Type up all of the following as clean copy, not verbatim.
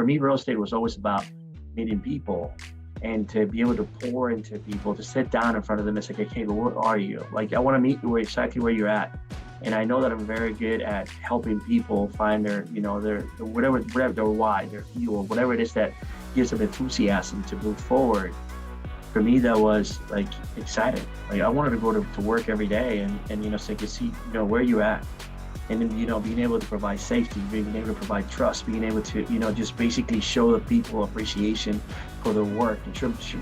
for me, real estate was always about meeting people and to be able to pour into people, to sit down in front of them and say, okay, well, where are you? Like, I want to meet you exactly where you're at. And I know that I'm very good at helping people find their, their whatever their why, their fuel, whatever it is that gives them enthusiasm to move forward. For me, that was like exciting. Like I wanted to go to work every day and so I could see, where you're at. And then, being able to provide safety, being able to provide trust, being able to, just basically show the people appreciation for their work and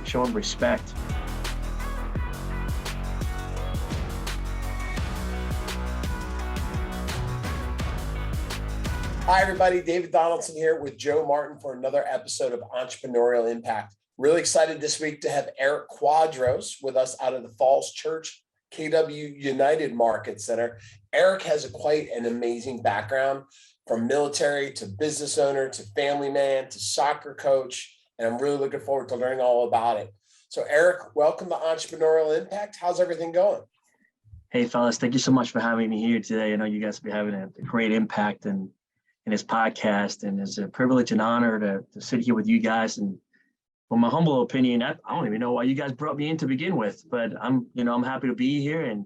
show them respect. Hi, everybody. David Donaldson here with Joe Martin for another episode of Entrepreneurial Impact. Really excited this week to have Erich Cuadros with us out of the Falls Church KW United Market Center. Erich has quite an amazing background, from military to business owner to family man to soccer coach, and I'm really looking forward to learning all about it. So Erich, welcome to Entrepreneurial Impact. How's everything going? Hey, fellas, thank you so much for having me here today. I know you guys will be having a great impact in this podcast, and it's a privilege and honor to sit here with you guys. And from my humble opinion, I don't even know why you guys brought me in to begin with, but I'm happy to be here, and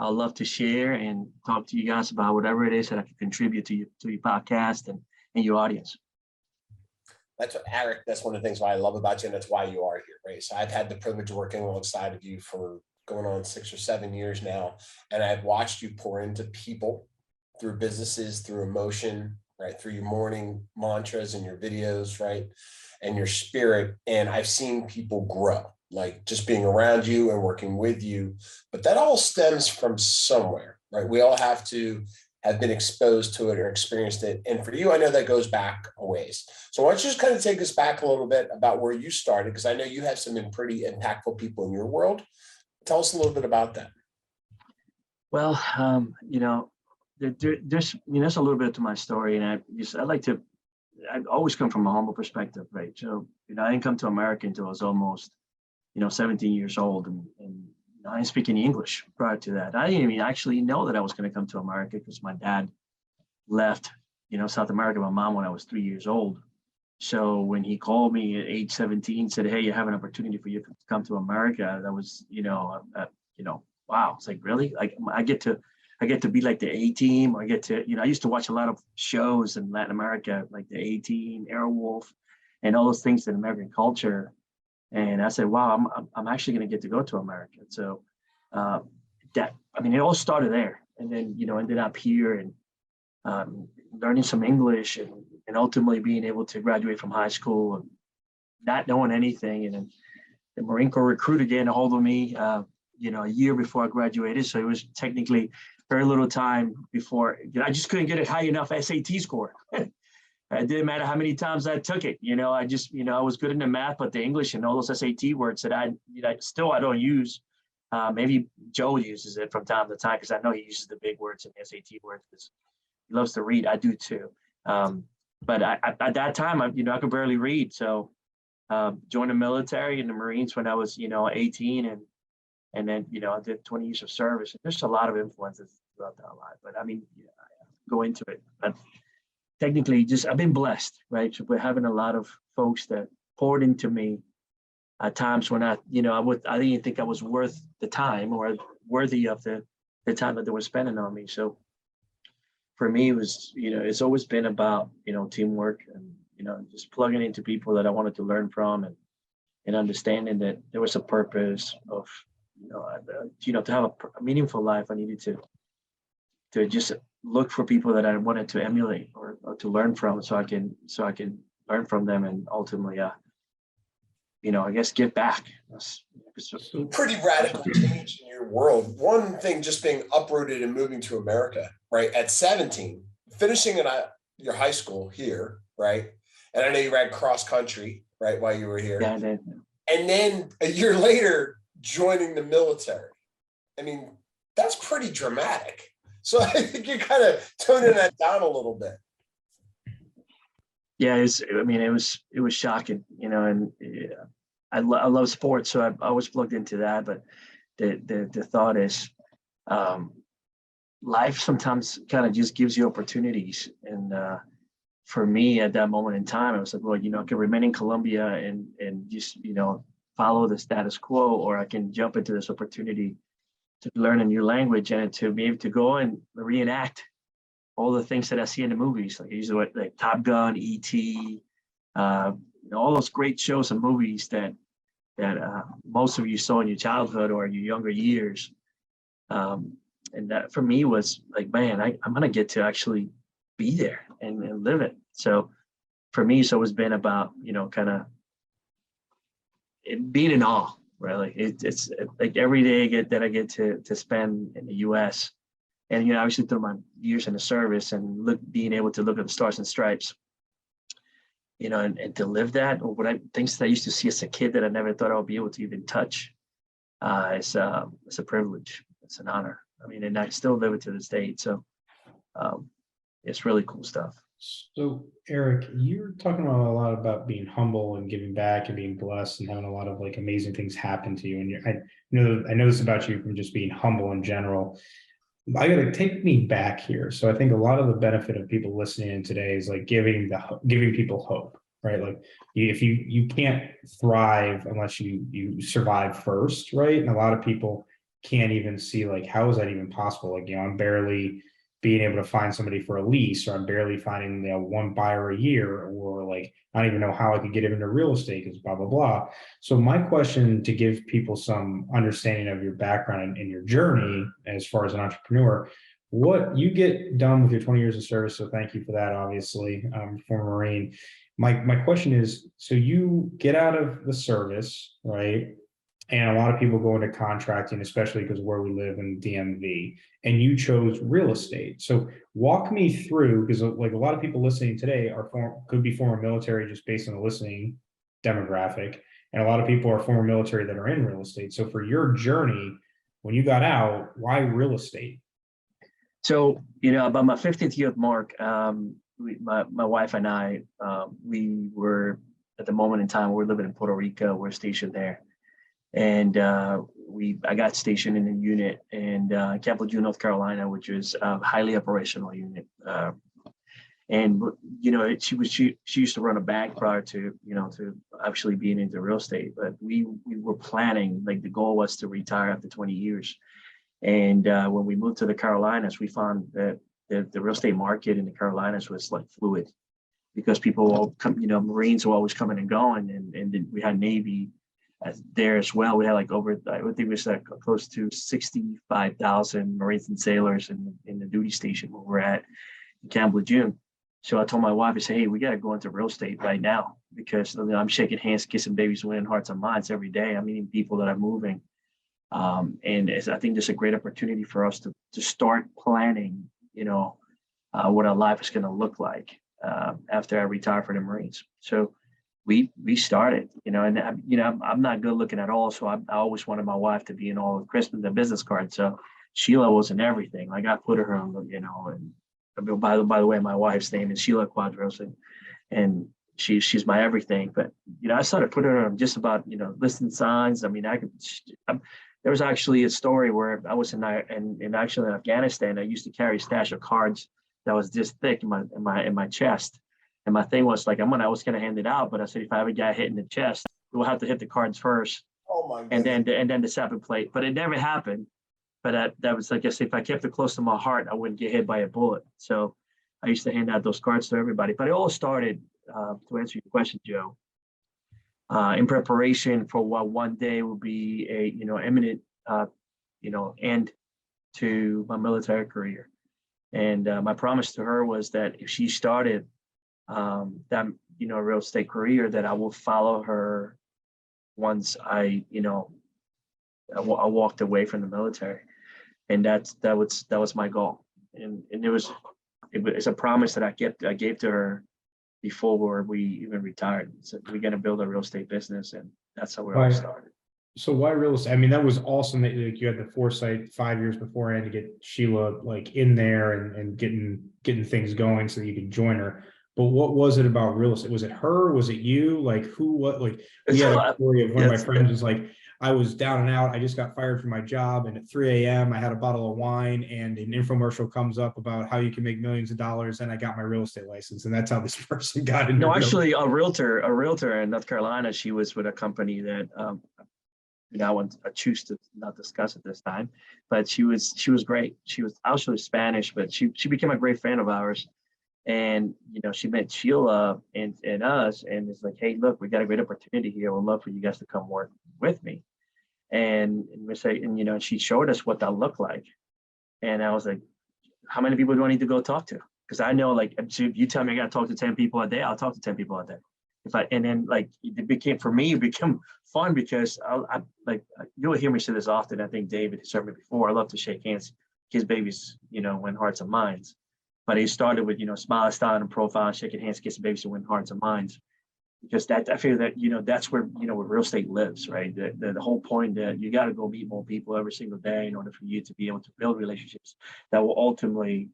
I'd love to share and talk to you guys about whatever it is that I can contribute to your podcast and your audience. That's what, Erich, that's one of the things why I love about you, and that's why you are here, right? So I've had the privilege of working alongside of you for going on 6 or 7 years now, and I've watched you pour into people through businesses, through emotion, right? Through your morning mantras and your videos, right? And your spirit. And I've seen people grow, like just being around you and working with you. But that all stems from somewhere, right? We all have to have been exposed to it or experienced it. And for you, I know that goes back a ways. So why don't you just kind of take us back a little bit about where you started? Because I know you have some pretty impactful people in your world. Tell us a little bit about that. Well, there's a little bit to my story, and I always come from a humble perspective, right? So I didn't come to America until I was almost 17 years old, and I didn't speak any English prior to that. I didn't even actually know that I was going to come to America because my dad left South America, my mom, when I was 3 years old. So when he called me at age 17, said, "Hey, you have an opportunity for you to come to America," that was wow. It's like, really? Like I get to be like the A-Team. I get to, I used to watch a lot of shows in Latin America, like the A-Team, Airwolf, and all those things in American culture. And I said, wow, I'm actually going to get to go to America. So it all started there. And then, ended up here and learning some English and ultimately being able to graduate from high school and not knowing anything. And then the Marine Corps recruiter getting a hold of me, a year before I graduated. So it was technically very little time before. I just couldn't get a high enough SAT score. It didn't matter how many times I took it. I was good in the math, but the English and all those SAT words that I don't use. Maybe Joe uses it from time to time because I know he uses the big words and the SAT words because he loves to read. I do too. But at that time, I could barely read. So joined the military and the Marines when I was, 18, and then, I did 20 years of service. There's a lot of influences throughout that life, but I go into it. But technically, I've been blessed, right? So we're having a lot of folks that poured into me at times when I didn't think I was worth the time or worthy of the time that they were spending on me. So for me, it was, it's always been about, teamwork and, just plugging into people that I wanted to learn from and understanding that there was a purpose of, to have a meaningful life. I needed to just look for people that I wanted to emulate or to learn from, so I can learn from them and ultimately, I guess give back. Pretty radical change in your world. One thing, just being uprooted and moving to America, right? At 17, finishing your high school here, right? And I know you ran cross country, right, while you were here. Yeah, I did. And then a year later, joining the military. I mean, that's pretty dramatic. So I think you're kind of toning that down a little bit. Yeah, it was shocking, and I love sports, so I was plugged into that. But the thought is, life sometimes kind of just gives you opportunities, and for me at that moment in time, I was like, well, I can remain in Colombia and just, follow the status quo, or I can jump into this opportunity to learn a new language and to be able to go and reenact all the things that I see in the movies, like usually like Top Gun, E.T., all those great shows and movies that most of you saw in your childhood or your younger years. And that for me was like, man, I'm gonna get to actually be there and live it. So for me, it's always been about, kind of being in awe, really. It's like every day that I get to spend in the US, and obviously through my years in the service and being able to look at the stars and stripes, and to live that, or things that I used to see as a kid that I never thought I would be able to even touch. It's a privilege. It's an honor. I mean, and I still live it to this day. So it's really cool stuff. So, Erich, you're talking a lot about being humble and giving back and being blessed and having a lot of like amazing things happen to you. And I know this about you from just being humble in general. I got to take me back here. So I think a lot of the benefit of people listening in today is like giving people hope, right? Like if you can't thrive unless you survive first, right? And a lot of people can't even see like, how is that even possible? Like, I'm barely being able to find somebody for a lease, or I'm barely finding one buyer a year, or like I don't even know how I could get into real estate because blah blah blah. So my question, to give people some understanding of your background and your journey as far as an entrepreneur, what you get done with your 20 years of service, so thank you for that, obviously, former Marine. My question is, so you get out of the service, right? And a lot of people go into contracting, especially because of where we live in DMV, and you chose real estate. So walk me through, because like a lot of people listening today could be former military just based on the listening demographic. And a lot of people are former military that are in real estate. So for your journey, when you got out, why real estate? So, about my 50th year mark, my wife and I, we were at the moment in time, we're living in Puerto Rico, we're stationed there. And I got stationed in a unit in Camp Lejeune, North Carolina, which is a highly operational unit. And she used to run a bank prior to to actually being into real estate. But we were planning, like the goal was to retire after 20 years. And when we moved to the Carolinas, we found that the real estate market in the Carolinas was like fluid, because people all come, Marines were always coming and going, and then we had Navy there as well. We had like over, I think it was like close to 65,000 Marines and sailors in the duty station where we're at in Camp Lejeune. So I told my wife, I said, hey, we got to go into real estate right now, because I'm shaking hands, kissing babies, winning hearts and minds every day. I'm meeting people that are moving. And I think there's a great opportunity for us to start planning, what our life is going to look like after I retire from the Marines. So we started, and I'm not good looking at all. So I always wanted my wife to be in all of Christmas, the business cards. So Sheila wasn't everything. Like I put her on, and by the way, my wife's name is Sheila Cuadros, and she's my everything. But I started putting her on just about listing signs. I mean, there was actually a story where I was in Afghanistan. I used to carry a stash of cards that was this thick in my chest. And my thing was like, I was gonna hand it out, but I said, if I have a guy hit in the chest, we'll have to hit the cards first. Oh my goodness. and then the sapping plate. But it never happened. But that was like, I said, if I kept it close to my heart, I wouldn't get hit by a bullet. So I used to hand out those cards to everybody. But it all started, to answer your question, Joe, in preparation for what one day will be a imminent end to my military career. And my promise to her was that if she started that real estate career, that I will follow her once I walked away from the military. And that was my goal. And it's a promise that I gave to her before we even retired. So we're going to build a real estate business, and that's how we all started. So why real estate? I mean, that was awesome that you had the foresight 5 years beforehand to get Sheila like in there and getting things going so that you could join her. But what was it about real estate? Was it her? Was it you? Like who? What? Like we had a story of one of my friends was like, I was down and out. I just got fired from my job. And at 3 a.m., I had a bottle of wine and an infomercial comes up about how you can make millions of dollars. And I got my real estate license. And that's how this person got into No, real actually, a realtor in North Carolina. She was with a company that I choose to not discuss at this time, but she was great. She was actually Spanish, but she became a great friend of ours. And she met Sheila and us, and it's like, hey, look, we got a great opportunity here. We'd love for you guys to come work with me. And we say, and she showed us what that looked like. And I was like, how many people do I need to go talk to? Because I know, like, if you tell me I got to talk to 10 people a day, I'll talk to 10 people a day. And then like it became fun because I like, you'll hear me say this often. I think David has heard me before. I love to shake hands, kiss babies, win hearts and minds. But it started with, smile, style, and profile, shaking hands, kissing babies to win hearts and minds. Because that, I feel that, that's where, where real estate lives, right? The whole point that you got to go meet more people every single day in order for you to be able to build relationships that will ultimately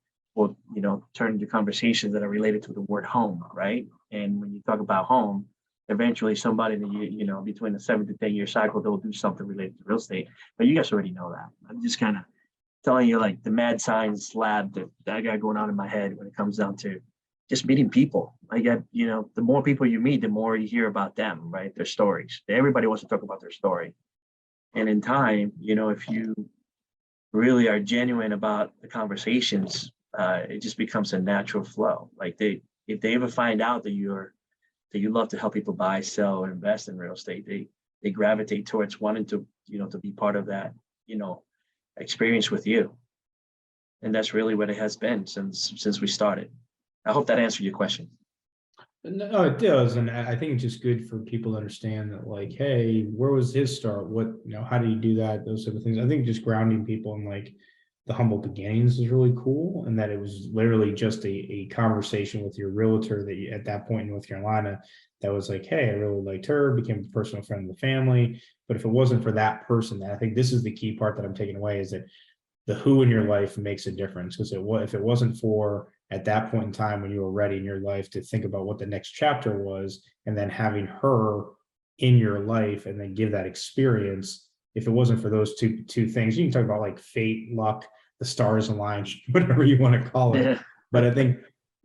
turn into conversations that are related to the word home, right? And when you talk about home, eventually somebody that between the 7 to 10 year cycle, they'll do something related to real estate. But you guys already know that. I'm just kind of telling you like the mad science lab that I got going on in my head when it comes down to just meeting people. The more people you meet, the more you hear about them, right? Their stories. Everybody wants to talk about their story. And in time, if you really are genuine about the conversations, it just becomes a natural flow. Like if they ever find out that you love to help people buy, sell, or invest in real estate, they gravitate towards wanting to, to be part of that, experience with you. And that's really what it has been since we started. I hope that answered your question. No, it does. And I think it's just good for people to understand that, like, hey, where was his start? What, how do you do that? Those sort of things. I think just grounding people in like the humble beginnings is really cool. And that it was literally just a conversation with your realtor that you, at that point in North Carolina, that was like, hey, I really liked her, became a personal friend of the family. But if it wasn't for that person, I think this is the key part that I'm taking away, is that the who in your life makes a difference. Because if it wasn't for at that point in time when you were ready in your life to think about what the next chapter was, and then having her in your life and then give that experience, if it wasn't for those two things, you can talk about like fate, luck, the stars aligned, whatever you want to call it. Yeah. But I think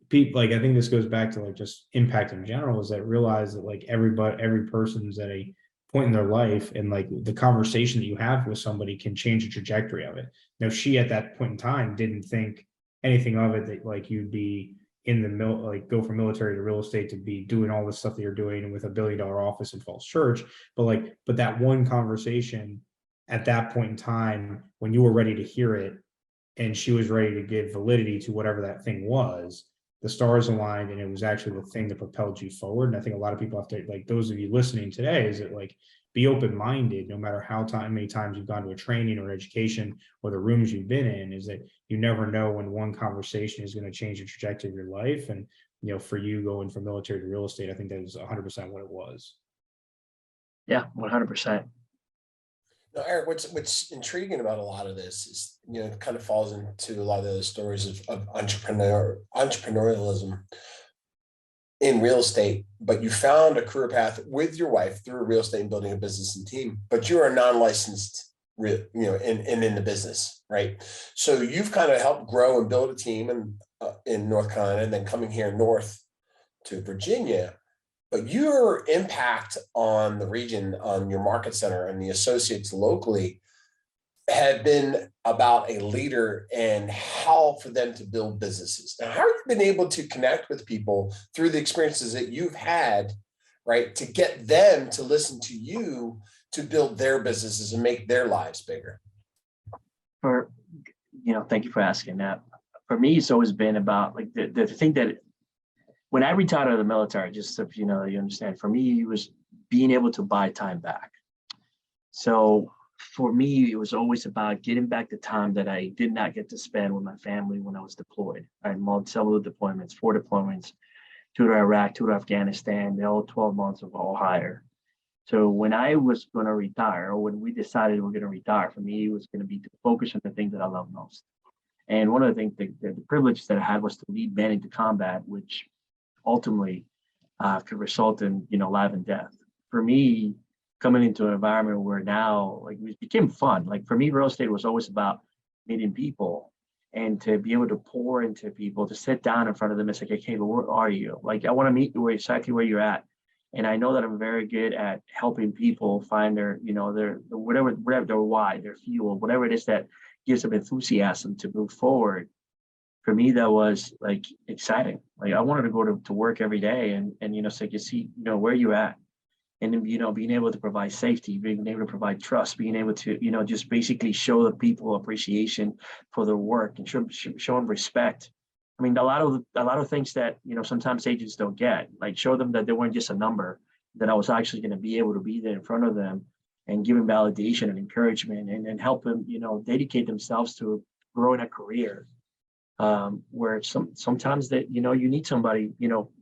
people, like, I think this goes back to like just impact in general, is that realize that like every person's at a point in their life, and like the conversation that you have with somebody can change the trajectory of it. Now, she at that point in time didn't think anything of it, that like you'd be in the like go from military to real estate to be doing all the stuff that you're doing and with $1 billion office in Falls Church. But that one conversation at that point in time, when you were ready to hear it and she was ready to give validity to whatever that thing was, the stars aligned and it was actually the thing that propelled you forward. And I think a lot of people have to, like those of you listening today, is that like, be open-minded, no matter how many times you've gone to a training or education or the rooms you've been in, is that you never know when one conversation is going to change the trajectory of your life. And, for you going from military to real estate, I think that was 100% what it was. Yeah, 100%. No, Eric, what's intriguing about a lot of this is, it kind of falls into a lot of those stories of entrepreneurialism in real estate, but you found a career path with your wife through real estate and building a business and team, but you're a non-licensed, in the business, right? So you've kind of helped grow and build a team in North Carolina, and then coming here north to Virginia. But your impact on the region, on your market center and the associates locally, had been about a leader and how for them to build businesses. Now, how have you been able to connect with people through the experiences that you've had, right, to get them to listen to you to build their businesses and make their lives bigger? Thank you for asking that. For me, it's always been about like the thing that when I retired out of the military, just so you understand, for me, it was being able to buy time back. So for me, it was always about getting back the time that I did not get to spend with my family when I was deployed. I had several deployments, 4 deployments, 2 to Iraq, 2 to Afghanistan, they all 12 months of all higher. So when I was going to retire, or when we decided we were going to retire, for me, it was going to be to focus on the things that I love most. And one of the things, the privilege that I had was to lead men into combat, which ultimately could result in, life and death. For me, coming into an environment where now, like, it became fun. Like for me, real estate was always about meeting people, and to be able to pour into people, to sit down in front of them and say, okay, well, where are you? Like, I want to meet you exactly where you're at. And I know that I'm very good at helping people find their, their whatever their why, their fuel, whatever it is that gives them enthusiasm to move forward. For me, that was like exciting. Like I wanted to go to work every day and so you can see, where you're at. And then, being able to provide safety, being able to provide trust, being able to, just basically show the people appreciation for their work and show them respect. I mean, a lot of things that, sometimes agents don't get, like show them that they weren't just a number, that I was actually going to be able to be there in front of them and give them validation and encouragement and help them, dedicate themselves to growing a career. Where sometimes that, you need somebody,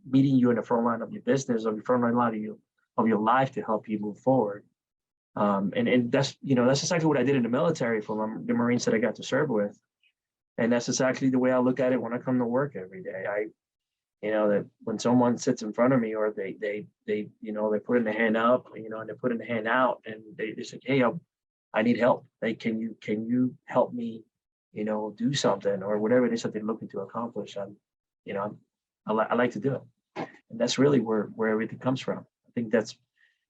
meeting you in the front line of your business or the front line of your life to help you move forward. And that's exactly what I did in the military for the Marines that I got to serve with. And that's exactly the way I look at it when I come to work every day. That when someone sits in front of me or they put in the hand up, and they put in the hand out and they say, hey, I need help. Hey, can you help me, do something or whatever it is that they're looking to accomplish? I like to do it. And that's really where everything comes from. I think that's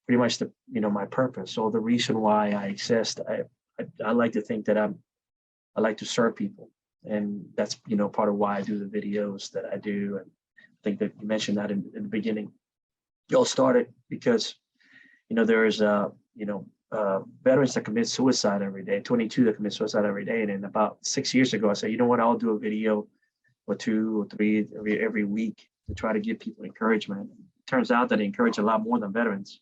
pretty much my purpose. So the reason why I exist, I like to think that I like to serve people. And that's, part of why I do the videos that I do. And I think that you mentioned that in the beginning. It all started because, there is, veterans that commit suicide every day, 22 that commit suicide every day. And then about 6 years ago, I said, you know what, I'll do a video or 2 or 3 every week to try to give people encouragement. It turns out that I encourage a lot more than veterans.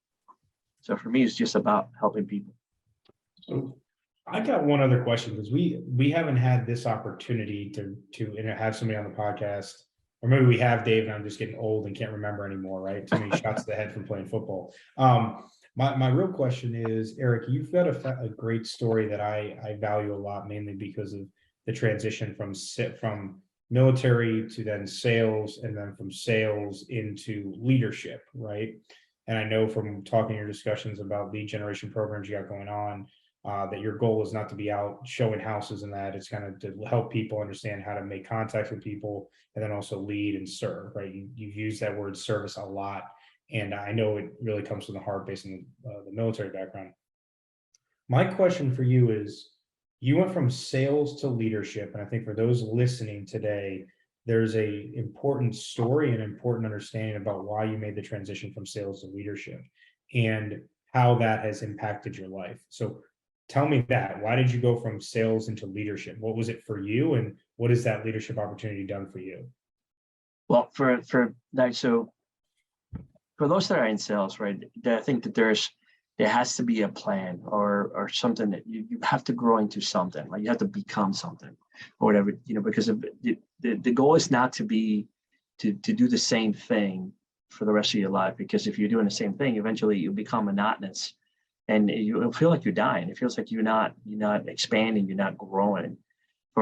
So for me, it's just about helping people. So I got one other question, because we haven't had this opportunity to have somebody on the podcast, or maybe we have, Dave, and I'm just getting old and can't remember anymore, right? Too many shots to the head from playing football. My real question is, Erich, you've got a great story that I value a lot, mainly because of the transition from military to then sales, and then from sales into leadership, right? And I know from talking your discussions about lead generation programs you got going on, that your goal is not to be out showing houses and that. It's kind of to help people understand how to make contact with people and then also lead and serve, right? You've used that word service a lot. And I know it really comes from the heart based on the military background. My question for you is, you went from sales to leadership. And I think for those listening today, there's a important story and important understanding about why you made the transition from sales to leadership and how that has impacted your life. So tell me that. Why did you go from sales into leadership? What was it for you? And what has that leadership opportunity done for you? Well, for that, so for those that are in sales, right, I think that there has to be a plan or something that you have to grow into something, like you have to become something or whatever, because the goal is not to do the same thing for the rest of your life, because if you're doing the same thing, eventually you become monotonous and you'll feel like you're dying. It feels like you're not expanding, you're not growing.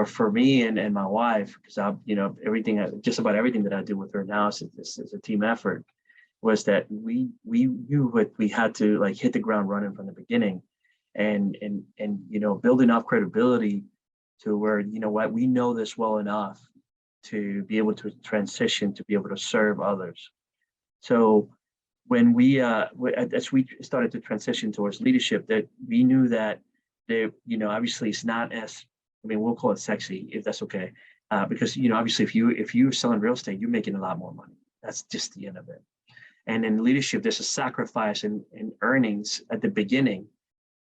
For me and my wife, because just about everything that I do with her now is a team effort, was that we knew what we had to, like, hit the ground running from the beginning and build enough credibility to where, we know this well enough to be able to transition, to be able to serve others. So when as we started to transition towards leadership, that we knew that obviously it's not as, we'll call it sexy, if that's okay. Because, obviously if you're selling real estate, you're making a lot more money. That's just the end of it. And in leadership, there's a sacrifice in earnings at the beginning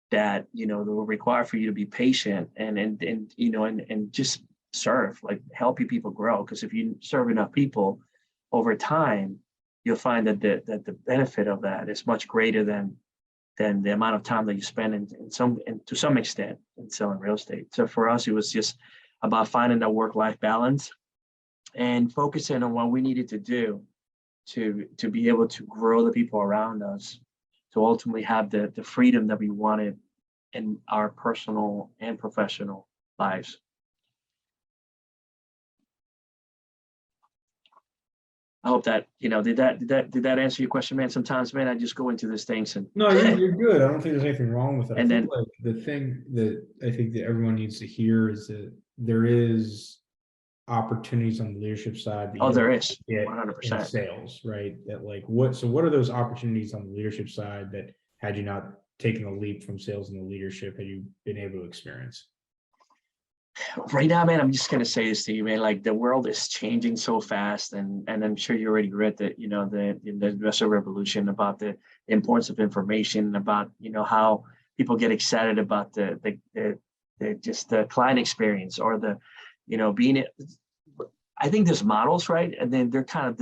that, will require for you to be patient and just serve, like helping people grow. Because if you serve enough people over time, you'll find that the benefit of that is much greater than the amount of time that you spend to some extent in selling real estate. So for us, it was just about finding that work-life balance and focusing on what we needed to do to be able to grow the people around us, to ultimately have the freedom that we wanted in our personal and professional lives. hope that, did that answer your question, man? Sometimes, man, I just go into these things and No, you're good. I don't think there's anything wrong with it. I And think then- like the thing that I think that everyone needs to hear is that there is opportunities on the leadership side that you oh, there don't is get 100%. in sales, right? That like what are those opportunities on the leadership side that had you not taken a leap from sales into leadership, had you been able to experience? Right now, man, I'm just gonna say this to you, man. Like the world is changing so fast, and I'm sure you already read that, the Industrial Revolution, about the importance of information, about how people get excited about the client experience, or being. I think there's models, right, and then they're kind of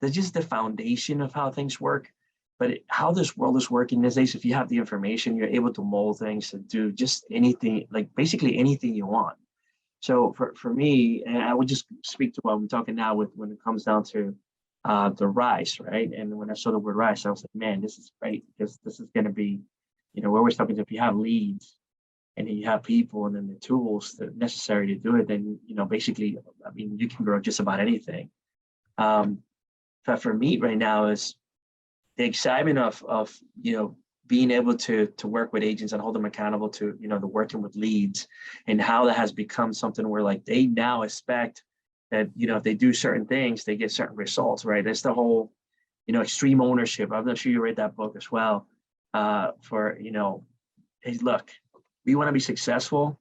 they're just the foundation of how things work. But how this world is working these days, if you have the information, you're able to mold things to do just anything, like basically anything you want. So for me, and I would just speak to what I'm talking now with when it comes down to the rice, right? And when I saw the word rice, I was like, man, this is great, because this is going to be, we're always talking to, if you have leads and you have people and then the tools that necessary to do it, then, basically, I mean, you can grow just about anything. But for me right now is the excitement of being able to work with agents and hold them accountable to the working with leads, and how that has become something where like they now expect that if they do certain things, they get certain results, right? That's the whole extreme ownership. I'm not sure you read that book as well. Hey, look, we want to be successful.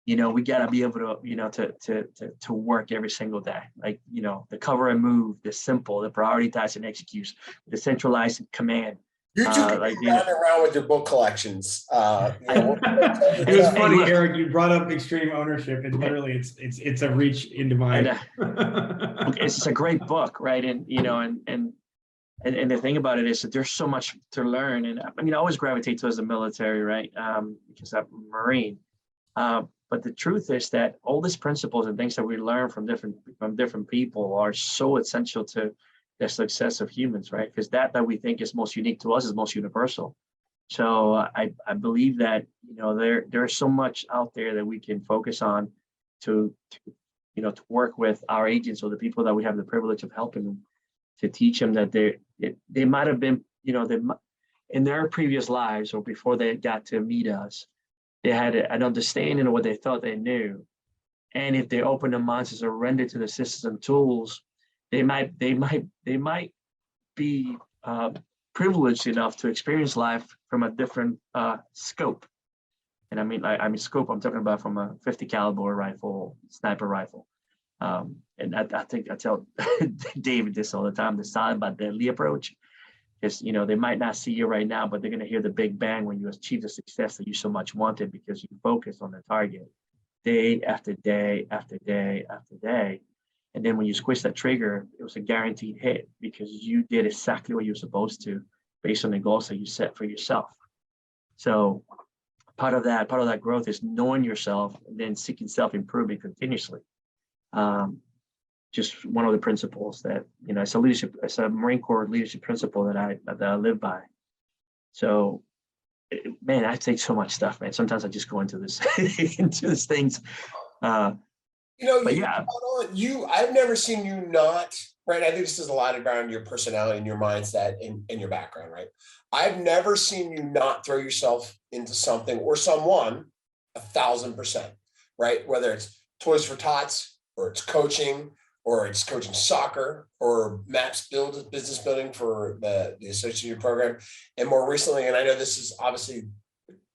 We got to be able to to work every single day. Like, the cover and move, the simple, the prioritize and execute, the centralized command. You two can Like, be running around with your book collections. It was funny, look, Eric, you brought up extreme ownership, and literally it's a reach into my it's a great book, right? And and the thing about it is that there's so much to learn. And I mean, I always gravitate towards the military, right? Because I'm a Marine. But the truth is that all these principles and things that we learn from different people are so essential to the success of humans, right? Because that we think is most unique to us is most universal. So I believe that there's so much out there that we can focus on to work with our agents, or the people that we have the privilege of helping them, to teach them that they might have been in their previous lives, or before they got to meet us, they had an understanding of what they thought they knew. And if they open their minds to surrender to the systems and tools, they might be privileged enough to experience life from a different scope. And I mean scope, I'm talking about from a 50 caliber rifle, sniper rifle. And I think I tell David this all the time, the silent but deadly approach. Because they might not see you right now, but they're going to hear the big bang when you achieve the success that you so much wanted, because you focus on the target day after day after day after day. And then when you squish that trigger, it was a guaranteed hit, because you did exactly what you were supposed to, based on the goals that you set for yourself. So part of that growth is knowing yourself and then seeking self-improvement continuously. Just one of the principles that, it's a Marine Corps leadership principle that I live by. So, man, I take so much stuff, man. Sometimes I just go into into these things. But yeah, I've never seen you not, right? I think this is a lot around your personality and your mindset and your background, right? I've never seen you not throw yourself into something or someone 1,000%, right? Whether it's Toys for Tots, or it's coaching, or it's coaching soccer, or MAPS business building for the associate program. And more recently, and I know this is obviously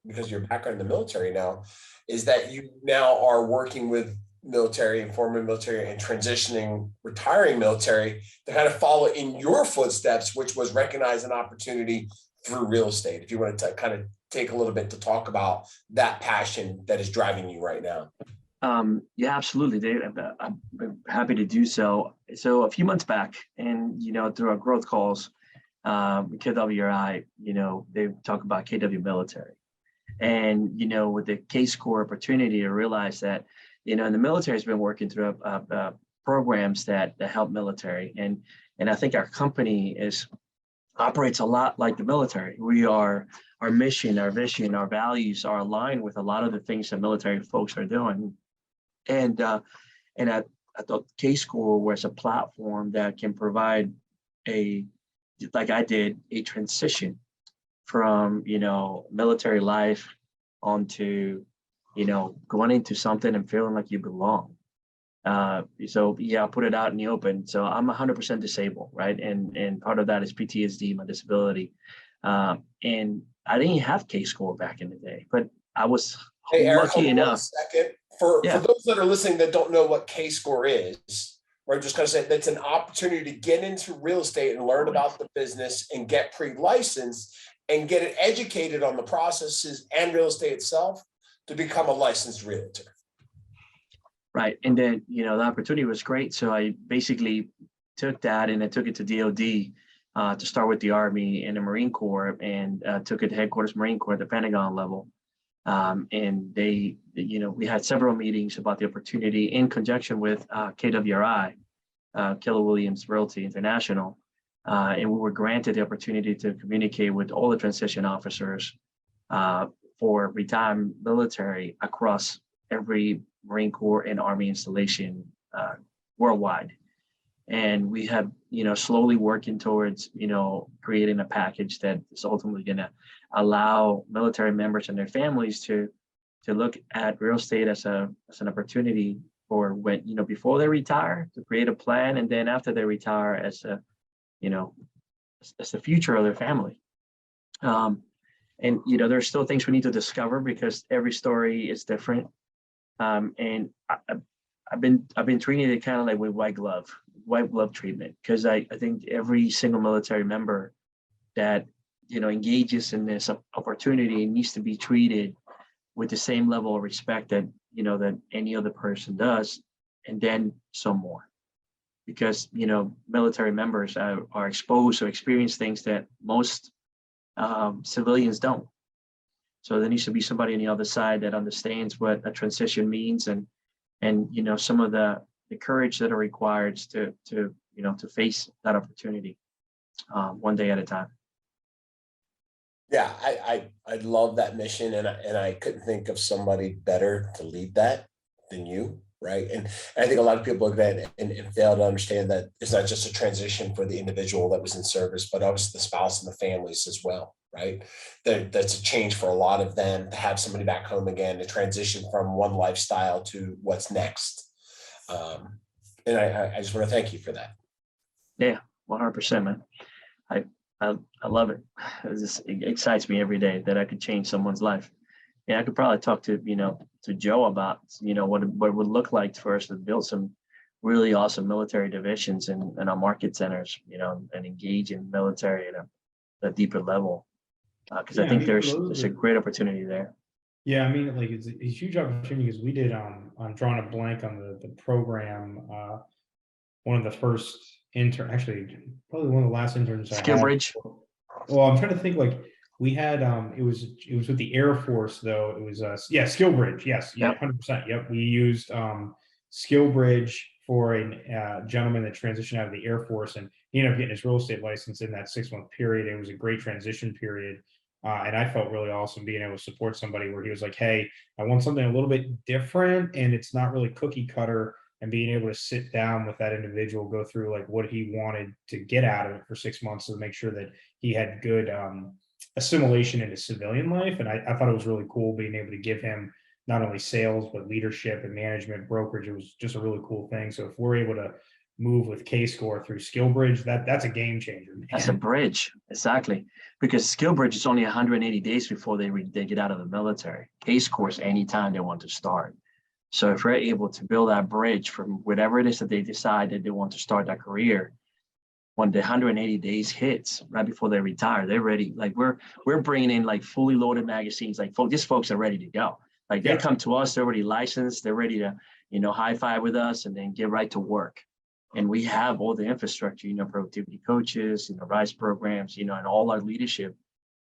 because of your background in the military now, is that you now are working with military and former military and transitioning, retiring military to kind of follow in your footsteps, which was recognize an opportunity through real estate. If you want to kind of take a little bit to talk about that passion that is driving you right now. Yeah, absolutely, Dave. I'm happy to do so. So a few months back, and through our growth calls, KWI, they talk about KW military, and with the case core opportunity, I realized that the military has been working through programs that help military, and I think our company operates a lot like the military. Our mission, our vision, our values are aligned with a lot of the things that military folks are doing. And I thought K-Score was a platform that can provide like I did, a transition from, military life onto, going into something and feeling like you belong. So yeah, I'll put it out in the open. So I'm 100% disabled, right? And part of that is PTSD, my disability. And I didn't have K-Score back in the day, but I was Hey, Eric, lucky hold on 1 enough. second. For Yeah, those that are listening that don't know what K-Score is, we're just going to say that's an opportunity to get into real estate and learn about the business and get pre-licensed and get it educated on the processes and real estate itself to become a licensed realtor. right. And then, the opportunity was great. So I basically took that and I took it to DOD to start with the Army and the Marine Corps, and took it to headquarters Marine Corps at the Pentagon level. And they, we had several meetings about the opportunity in conjunction with KWRI, Keller Williams Realty International. And we were granted the opportunity to communicate with all the transition officers for retired military across every Marine Corps and Army installation worldwide. And we have, slowly working towards, creating a package that is ultimately going to allow military members and their families to look at real estate as an opportunity for when, before they retire, to create a plan, and then after they retire as as the future of their family. And there's still things we need to discover because every story is different. And I've been treating it kind of like with white glove treatment, because I think every single military member that engages in this opportunity needs to be treated with the same level of respect that that any other person does, and then some more, because military members are exposed or experience things that most civilians don't. So there needs to be somebody on the other side that understands what a transition means, and some of the courage that are required to face that opportunity one day at a time. Yeah, I love that mission, and I couldn't think of somebody better to lead that than you, right? And I think a lot of people look at it and fail to understand that it's not just a transition for the individual that was in service, but obviously the spouse and the families as well, right? That's a change for a lot of them to have somebody back home again, to transition from one lifestyle to what's next. And I just want to thank you for that. Yeah, 100%, man. I love it. It excites me every day that I could change someone's life. Yeah, I could probably talk to to Joe about what it would look like for us to build some really awesome military divisions in our market centers, and engage in military at a deeper level, because I think there's a great opportunity there. Yeah, I mean, like it's a huge opportunity, because we did I'm drawing a blank on the program. One of the first actually probably one of the last interns I Skill had. Bridge. Well, I'm trying to think, like we had it was with the Air Force, though. It was Skill Bridge. Yes, yeah, 100%. Yep. We used Skill Bridge for a gentleman that transitioned out of the Air Force, and he ended up getting his real estate license in that 6-month period. It was a great transition period. And I felt really awesome being able to support somebody where he was like, hey, I want something a little bit different, and it's not really cookie cutter, and being able to sit down with that individual, go through like what he wanted to get out of it for 6 months to make sure that he had good assimilation into civilian life. And I thought it was really cool being able to give him not only sales, but leadership and management, brokerage. It was just a really cool thing. So if we're able to move with K-Score through Skill Bridge, that's a game changer, man. That's a bridge, exactly. Because Skill Bridge is only 180 days before they get out of the military. K-Score is anytime they want to start. So if we're able to build that bridge from whatever it is that they decide that they want to start their career, when the 180 days hits right before they retire, they're ready. Like we're bringing in like fully loaded magazines. Like these folks are ready to go. Like they come to us, they're already licensed, they're ready to high five with us and then get right to work. And we have all the infrastructure, productivity coaches, RISE programs, and all our leadership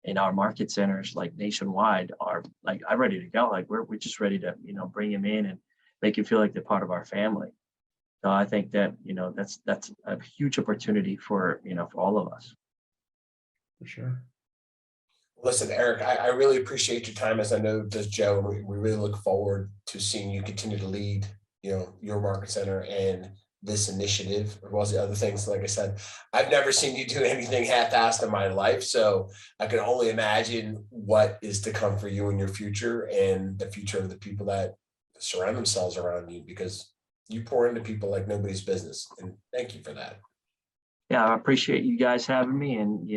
in our market centers, like nationwide, are like, I'm ready to go. Like we're just ready to, bring them in and make you feel like they're part of our family. So I think that, that's a huge opportunity for, for all of us. For sure. Listen, Eric, I really appreciate your time, as I know does Joe. We really look forward to seeing you continue to lead your market center and this initiative, as well as the other things. Like I said, I've never seen you do anything half-assed in my life. So I can only imagine what is to come for you in your future and the future of the people that surround themselves around you, because you pour into people like nobody's business. And thank you for that. Yeah, I appreciate you guys having me. And,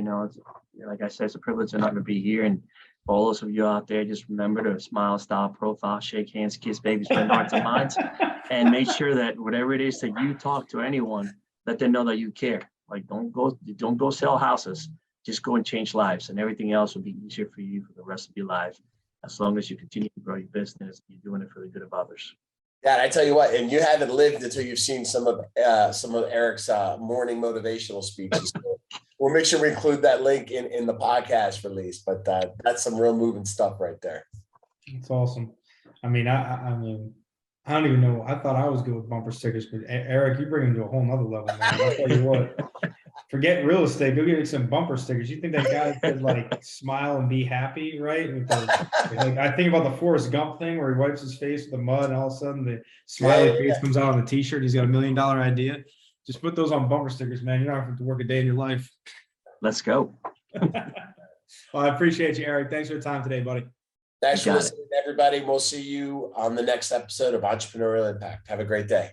like I said, it's a privilege and honor to be here. And for all those of you out there, just remember to smile, style, profile, shake hands, kiss babies, spend hearts and minds, and make sure that whatever it is that you talk to anyone, let them know that you care. Like, don't go sell houses. Just go and change lives, and everything else will be easier for you for the rest of your life, as long as you continue to grow your business. You're doing it for the good of others. Yeah, I tell you what, and you haven't lived until you've seen some of Eric's morning motivational speeches. So we'll make sure we include that link in the podcast release. But that's some real moving stuff right there. It's awesome. I mean, I don't even know. I thought I was good with bumper stickers, but Eric, you bring them to a whole nother level, man. I'll tell you what. Forget real estate. Go get some bumper stickers. You think that guy could like smile and be happy, right? Like, I think about the Forrest Gump thing where he wipes his face with the mud, and all of a sudden the smiley face comes out on the T-shirt. He's got $1 million idea. Just put those on bumper stickers, man. You don't have to work a day in your life. Let's go. Well, I appreciate you, Eric. Thanks for your time today, buddy. Thanks for listening, everybody. We'll see you on the next episode of Entrepreneurial Impact. Have a great day.